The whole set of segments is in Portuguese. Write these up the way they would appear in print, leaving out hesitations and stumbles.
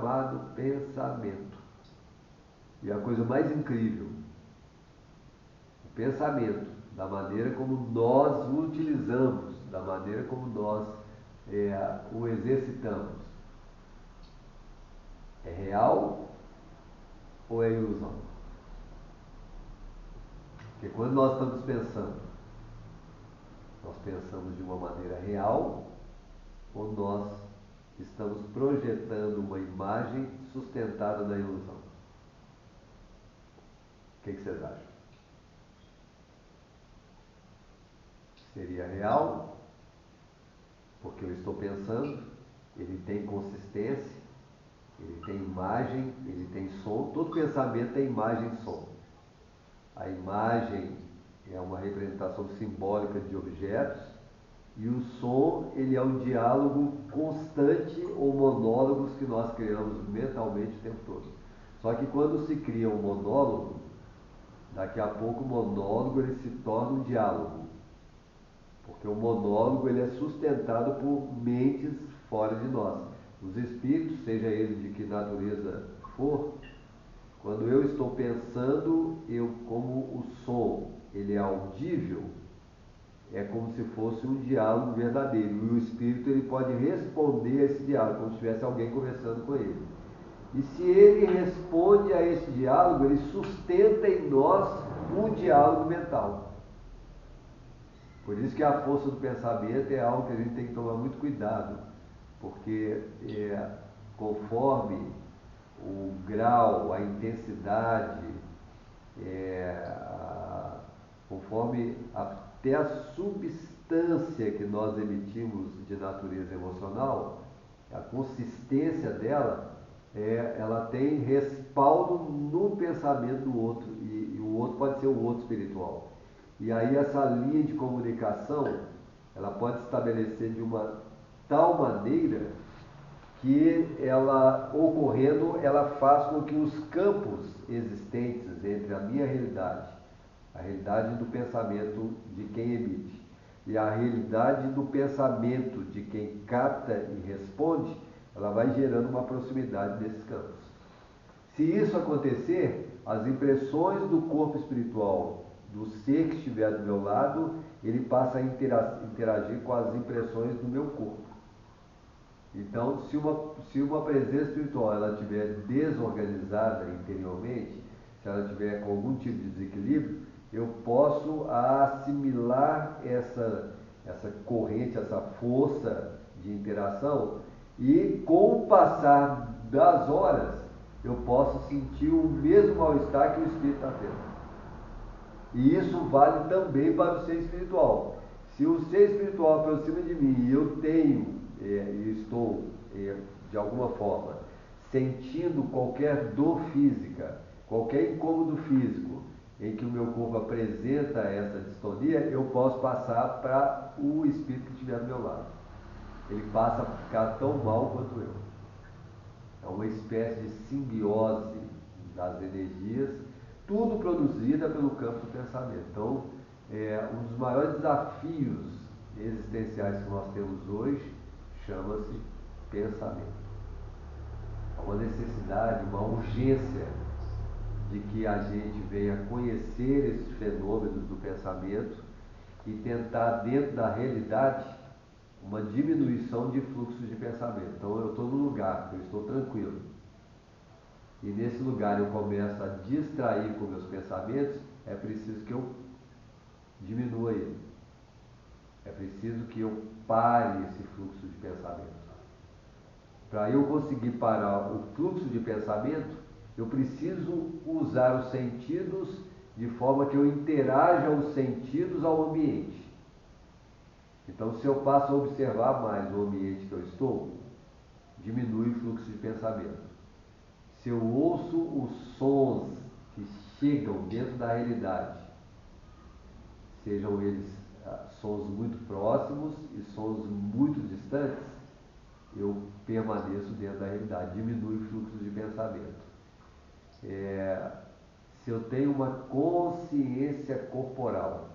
chamado pensamento. E a coisa mais incrível, o pensamento, da maneira como nós o utilizamos, da maneira como nós o exercitamos, é real ou é ilusão? Porque quando nós estamos pensando, nós pensamos de uma maneira real ou nós estamos projetando uma imagem sustentada na ilusão? O que vocês acham? Seria real, porque eu estou pensando, ele tem consistência, ele tem imagem, ele tem som. Todo pensamento é imagem e som. A imagem é uma representação simbólica de objetos e o som, ele é um diálogo constante ou monólogos que nós criamos mentalmente o tempo todo. Só que quando se cria um monólogo, daqui a pouco o monólogo ele se torna um diálogo. Porque o monólogo ele é sustentado por mentes fora de nós. Os espíritos, seja eles de que natureza for, quando eu estou pensando, como o som ele é audível, é como se fosse um diálogo verdadeiro. E o espírito ele pode responder a esse diálogo, como se tivesse alguém conversando com ele. E se ele responde a esse diálogo, ele sustenta em nós um diálogo mental. Por isso que a força do pensamento é algo que a gente tem que tomar muito cuidado, porque conforme o grau, a intensidade, conforme até a substância que nós emitimos de natureza emocional, a consistência dela, ela tem respaldo no pensamento do outro, e o outro pode ser o outro espiritual. E aí essa linha de comunicação, ela pode se estabelecer de uma tal maneira que ela, ocorrendo, ela faz com que os campos existentes entre a minha realidade, a realidade do pensamento de quem emite, e a realidade do pensamento de quem capta e responde, ela vai gerando uma proximidade desses campos. Se isso acontecer, as impressões do corpo espiritual do ser que estiver do meu lado, ele passa a interagir com as impressões do meu corpo. Então, se uma presença espiritual ela estiver desorganizada interiormente, se ela estiver com algum tipo de desequilíbrio, eu posso assimilar essa corrente, essa força de interação, e com o passar das horas, eu posso sentir o mesmo mal-estar que o espírito está tendo. E isso vale também para o ser espiritual. Se o ser espiritual aproxima de mim e eu tenho, e estou, de alguma forma, sentindo qualquer dor física, qualquer incômodo físico, em que o meu corpo apresenta essa distonia, eu posso passar para o espírito que estiver do meu lado. Ele passa a ficar tão mal quanto eu. É uma espécie de simbiose das energias, tudo produzida pelo campo do pensamento. Então, um dos maiores desafios existenciais que nós temos hoje chama-se pensamento. Há uma necessidade, uma urgência de que a gente venha conhecer esses fenômenos do pensamento e tentar, dentro da realidade, uma diminuição de fluxos de pensamento. Então, eu estou num lugar, eu estou tranquilo. E nesse lugar eu começo a distrair com meus pensamentos, é preciso que eu diminua ele. É preciso que eu pare esse fluxo de pensamento. Para eu conseguir parar o fluxo de pensamento, eu preciso usar os sentidos de forma que eu interaja os sentidos ao ambiente. Então, se eu passo a observar mais o ambiente que eu estou, diminui o fluxo de pensamento. Se eu ouço os sons que chegam dentro da realidade, sejam eles sons muito próximos e sons muito distantes, eu permaneço dentro da realidade, diminui o fluxo de pensamento. Se eu tenho uma consciência corporal,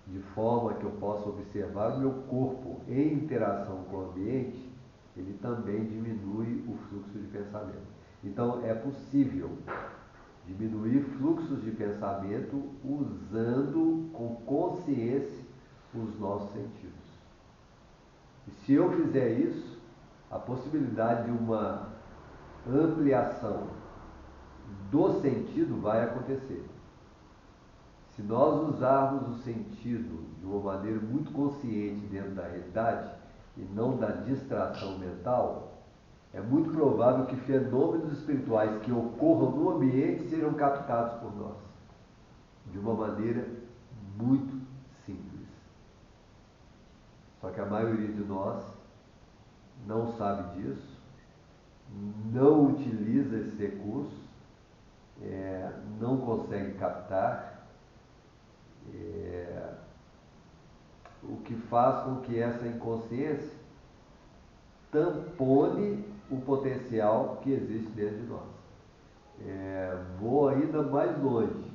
de forma que eu possa observar o meu corpo em interação com o ambiente, ele também diminui o fluxo Então, é possível diminuir fluxos de pensamento usando com consciência os nossos sentidos. E se eu fizer isso, a possibilidade de uma ampliação do sentido vai acontecer. Se nós usarmos o sentido de uma maneira muito consciente dentro da realidade e não da distração mental, é muito provável que fenômenos espirituais que ocorram no ambiente sejam captados por nós de uma maneira muito simples. Só que a maioria de nós não sabe disso, não utiliza esse recurso, não consegue captar, o que faz com que essa inconsciência tampone o potencial que existe dentro de nós. Vou ainda mais longe.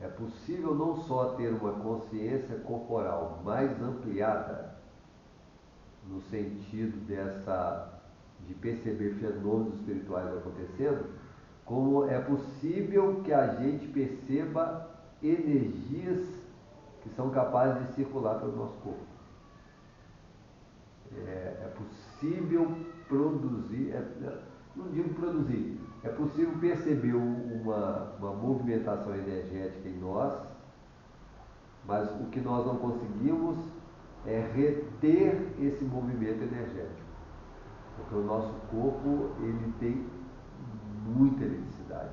É possível não só ter uma consciência corporal mais ampliada, no sentido de perceber fenômenos espirituais acontecendo, como é possível que a gente perceba energias que são capazes de circular pelo nosso corpo. É possível produzir, não digo produzir, é possível perceber uma movimentação energética em nós, mas o que nós não conseguimos é reter esse movimento energético. Porque o nosso corpo, ele tem muita eletricidade.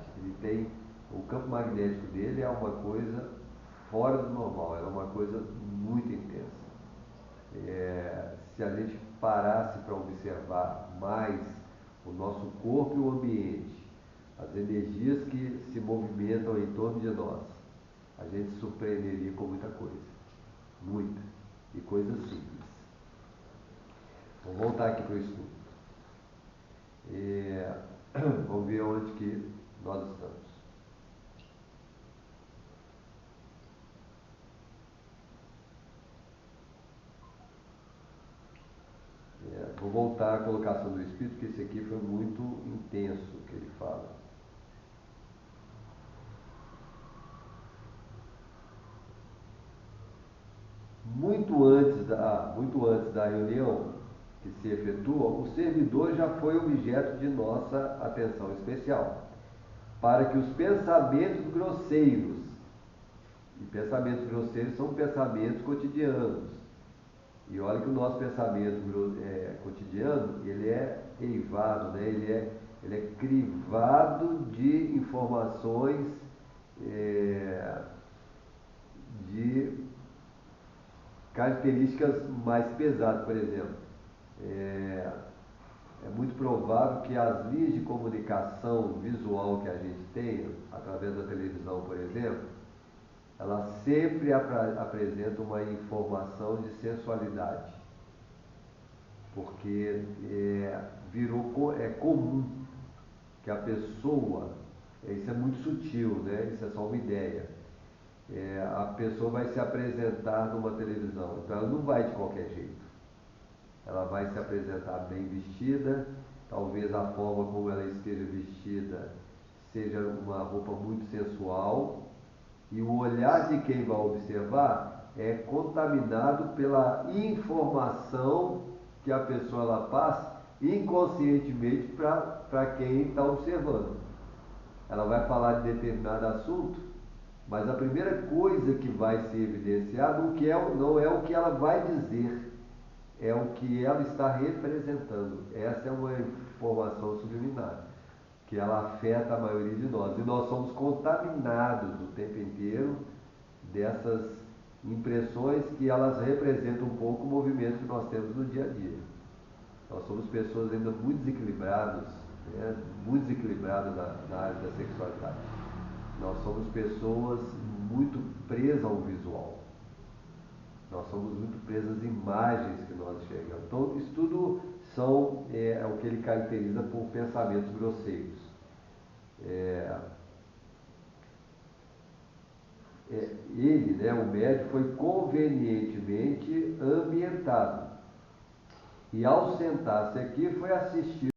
O campo magnético dele é uma coisa fora do normal, é uma coisa muito intensa. Se a gente parasse para observar mais o nosso corpo e o ambiente, as energias que se movimentam em torno de nós, a gente se surpreenderia com muita coisa. Muita. E coisas simples. Vamos voltar aqui para o estudo. Vamos ver onde que nós estamos. Vou voltar à colocação do Espírito, porque esse aqui foi muito intenso que ele fala. Muito antes da reunião que se efetua, o servidor já foi objeto de nossa atenção especial, para que os pensamentos grosseiros, e pensamentos grosseiros são pensamentos cotidianos, e olha que o nosso pensamento cotidiano, ele é eivado, né? ele é crivado de informações de características mais pesadas. Por exemplo, é muito provável que as linhas de comunicação visual que a gente tem, através da televisão, por exemplo, ela sempre apresenta uma informação de sensualidade, porque é comum que a pessoa, isso é muito sutil, né? Isso é só uma ideia, a pessoa vai se apresentar numa televisão, então ela não vai de qualquer jeito, ela vai se apresentar bem vestida, talvez a forma como ela esteja vestida seja uma roupa muito sensual, e o olhar de quem vai observar é contaminado pela informação que a pessoa ela passa inconscientemente para quem está observando. Ela vai falar de determinado assunto, mas a primeira coisa que vai se evidenciar não é o que ela vai dizer, é o que ela está representando. Essa é uma informação subliminar, que ela afeta a maioria de nós. E nós somos contaminados o tempo inteiro dessas impressões, que elas representam um pouco o movimento que nós temos no dia a dia. Nós somos pessoas ainda muito desequilibradas, né? Muito desequilibradas na área da sexualidade. Nós somos pessoas muito presas ao visual. Nós somos muito presas às imagens que nós enxergamos. Então, isso tudo é o que ele caracteriza por pensamentos grosseiros. Ele, né, o médico, foi convenientemente ambientado. E ao sentar-se aqui, foi assistir